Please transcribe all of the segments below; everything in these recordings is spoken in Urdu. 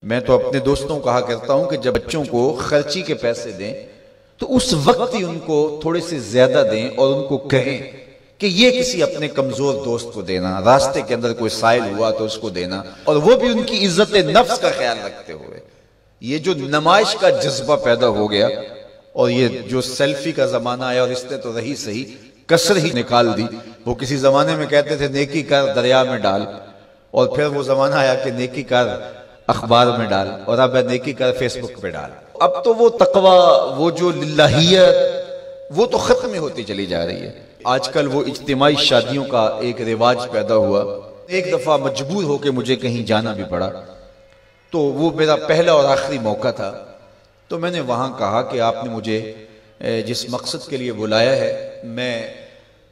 میں تو اپنے دوستوں کو کہا کرتا ہوں کہ جب بچوں کو خرچی کے پیسے دیں تو اس وقت ہی ان کو تھوڑے سے زیادہ دیں اور ان کو کہیں کہ یہ کسی اپنے کمزور دوست کو دینا، راستے کے اندر کوئی سائل ہوا تو اس کو دینا، اور وہ بھی ان کی عزت نفس کا خیال رکھتے ہوئے۔ یہ جو نمائش کا جذبہ پیدا ہو گیا اور یہ جو سیلفی کا زمانہ آیا، اور اس نے تو رہی صحیح کسر ہی نکال دی۔ وہ کسی زمانے میں کہتے تھے نیکی کر دریا میں ڈال، اور پھر وہ زمانہ آیا کہ نیکی کر اخبار میں ڈال، اور اب نیکی کر فیس بک پہ ڈال۔ اب تو وہ تقوی، وہ جو للہیت، وہ تو ختم ہوتی چلی جا رہی ہے۔ آج کل وہ اجتماعی شادیوں کا ایک رواج پیدا ہوا۔ ایک دفعہ مجبور ہو کے مجھے کہیں جانا بھی پڑا، تو وہ میرا پہلا اور آخری موقع تھا۔ تو میں نے وہاں کہا کہ آپ نے مجھے جس مقصد کے لیے بلایا ہے، میں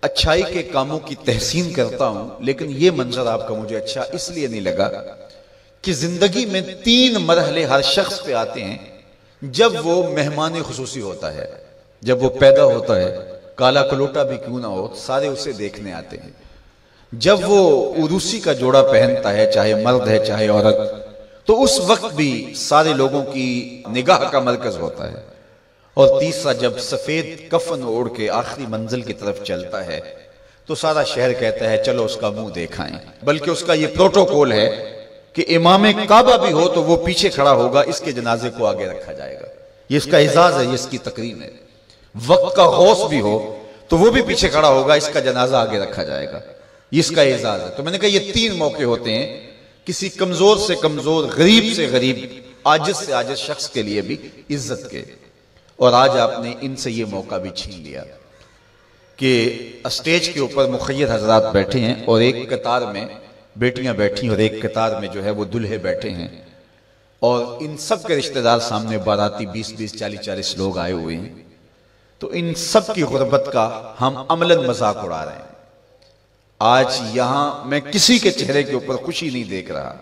اچھائی کے کاموں کی تحسین کرتا ہوں، لیکن یہ منظر آپ کا مجھے اچھا اس لیے نہیں لگا کہ زندگی میں 3 مرحلے ہر شخص پہ آتے ہیں جب وہ مہمان خصوصی ہوتا ہے۔ جب وہ پیدا ہوتا ہے، کالا کلوٹا بھی کیوں نہ ہو، سارے اسے دیکھنے آتے ہیں۔ جب وہ عروسی کا جوڑا پہنتا ہے، چاہے مرد ہے چاہے عورت، تو اس وقت بھی سارے لوگوں کی نگاہ کا مرکز ہوتا ہے۔ اور تیسرا، جب سفید کفن اوڑھ کے آخری منزل کی طرف چلتا ہے تو سارا شہر کہتا ہے چلو اس کا منہ دیکھائیں۔ بلکہ اس کا یہ پروٹوکول ہے کہ امام کعبہ بھی ہو تو وہ پیچھے کھڑا ہوگا، اس کے جنازے کو آگے رکھا جائے گا۔ یہ اس کا اعزاز ہے، یہ اس کی تکریم ہے۔ وقت کا غوث بھی ہو تو وہ بھی پیچھے کھڑا ہوگا، اس کا جنازہ آگے رکھا جائے گا۔ یہ اس کا اعزاز ہے۔ تو میں نے کہا یہ 3 موقع ہوتے ہیں کسی کمزور سے کمزور، غریب سے غریب، عاجز سے عاجز شخص کے لیے بھی عزت کے، اور آج آپ نے ان سے یہ موقع بھی چھین لیا کہ اسٹیج کے اوپر مخیر حضرات بیٹھے ہیں، اور ایک قطار میں بیٹیاں بیٹھی ہیں، اور ایک قطار میں جو ہے وہ دلہے بیٹھے ہیں، اور ان سب کے رشتہ دار سامنے باراتی 20-20 40-40 لوگ آئے ہوئے ہیں۔ تو ان سب کی غربت کا ہم عملاً مذاق اڑا رہے ہیں۔ آج یہاں میں کسی کے چہرے کے اوپر خوشی نہیں دیکھ رہا۔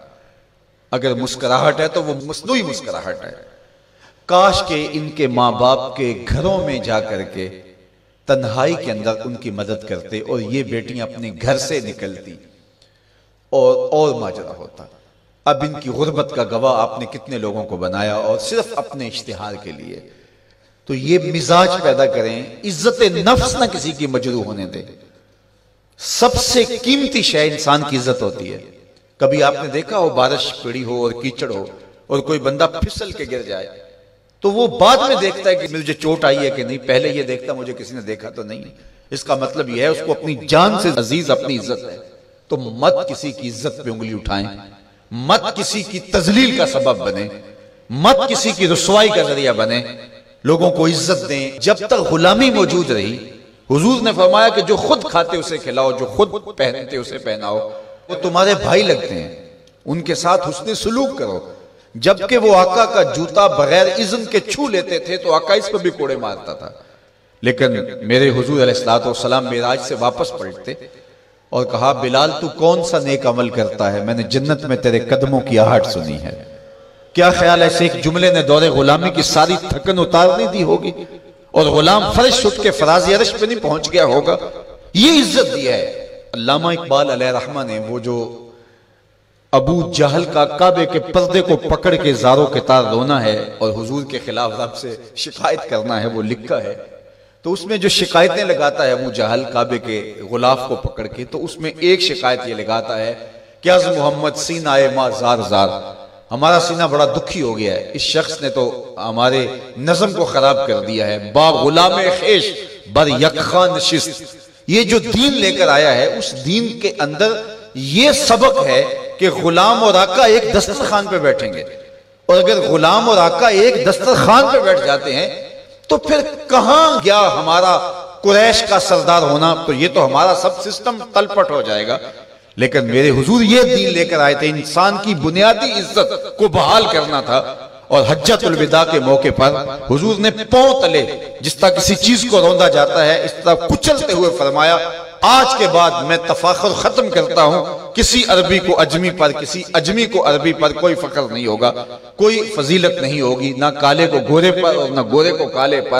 اگر مسکراہٹ ہے تو وہ مصنوعی مسکراہٹ ہے۔ کاش کہ ان کے ماں باپ کے گھروں میں جا کر کے تنہائی کے اندر ان کی مدد کرتے، اور یہ بیٹیاں اپنے گھر سے نکلتی اور ماجرا ہوتا۔ اب ان کی غربت کا گواہ آپ نے کتنے لوگوں کو بنایا، اور صرف اپنے اشتہار کے لیے۔ تو یہ مزاج پیدا کریں، عزت نفس نہ کسی کی مجروح ہونے دیں۔ سب سے قیمتی شے انسان کی عزت ہوتی ہے۔ کبھی آپ نے دیکھا ہو بارش پڑی ہو اور کیچڑ ہو اور کوئی بندہ پھسل کے گر جائے تو وہ بعد میں دیکھتا ہے کہ مجھے چوٹ آئی ہے کہ نہیں، پہلے یہ دیکھتا مجھے کسی نے دیکھا تو نہیں۔ اس کا مطلب یہ ہے اس کو اپنی جان سے عزیز اپنی عزت ہے۔ تو مت کسی کی عزت پہ انگلی اٹھائیں، مت کسی کی تذلیل کا سبب بنے، مت کسی کی رسوائی کا ذریعہ بنے۔ لوگوں کو عزت دیں۔ جب تک غلامی موجود رہی، حضور نے فرمایا کہ جو خود کھاتے اسے کھلاؤ، جو خود پہنتے اسے پہناؤ۔ وہ تمہارے بھائی لگتے ہیں، ان کے ساتھ حسن سلوک کرو۔ جبکہ وہ آقا کا جوتا بغیر اذن کے چھو لیتے تھے تو آقا اس پہ بھی کوڑے مارتا تھا، لیکن میرے حضور علیہ السلام معراج سے واپس پلٹتے اور کہا بلال تو کون سا نیک عمل کرتا ہے، میں نے جنت میں تیرے قدموں کی آہٹ سنی ہے۔ کیا خیال ہے ایک جملے نے دور غلامی کی ساری تھکن اتار نہیں دی ہوگی، اور غلام فرش اٹھ کے فراز عرش پہ نہیں پہنچ گیا ہوگا؟ یہ عزت دی ہے۔ علامہ اقبال علیہ رحمہ نے وہ جو ابو جہل کا کعبے کے پردے کو پکڑ کے زاروں کے تار رونا ہے اور حضور کے خلاف رب سے شکایت کرنا ہے، وہ لکھا ہے۔ تو اس میں جو شکایتیں لگاتا ہے ابو جہل کعبے کے غلاف کو پکڑ کے، تو اس میں ایک شکایت یہ لگاتا ہے کہ از محمد سینہ ما زار زار، ہمارا سینہ بڑا دکھی ہو گیا ہے، اس شخص نے تو ہمارے نظم کو خراب کر دیا ہے۔ با غلام خیش بر یکخان نشست، یہ جو دین لے کر آیا ہے اس دین کے اندر یہ سبق ہے کہ غلام اور آقا ایک دسترخوان پہ بیٹھیں گے، اور اگر غلام اور آقا ایک دسترخوان پہ بیٹھ جاتے ہیں تو پھر کہاں گیا ہمارا قریش کا سردار ہونا؟ تو یہ تو ہمارا سب سسٹم تلپٹ ہو جائے گا۔ لیکن میرے حضور یہ دین لے کر آئے تھے، انسان کی بنیادی عزت کو بحال کرنا تھا۔ اور حجۃ الوداع کے موقع پر حضور نے پاؤں تلے جس طرح کسی چیز کو روندا جاتا ہے اس طرح کچلتے ہوئے فرمایا آج کے بعد میں تفاخر ختم کرتا ہوں، کسی عربی کو اجمی پر، کسی اجمی کو عربی پر کوئی فخر نہیں ہوگا، کوئی فضیلت نہیں ہوگی، نہ کالے کو گورے پر اور نہ گورے کو کالے پر۔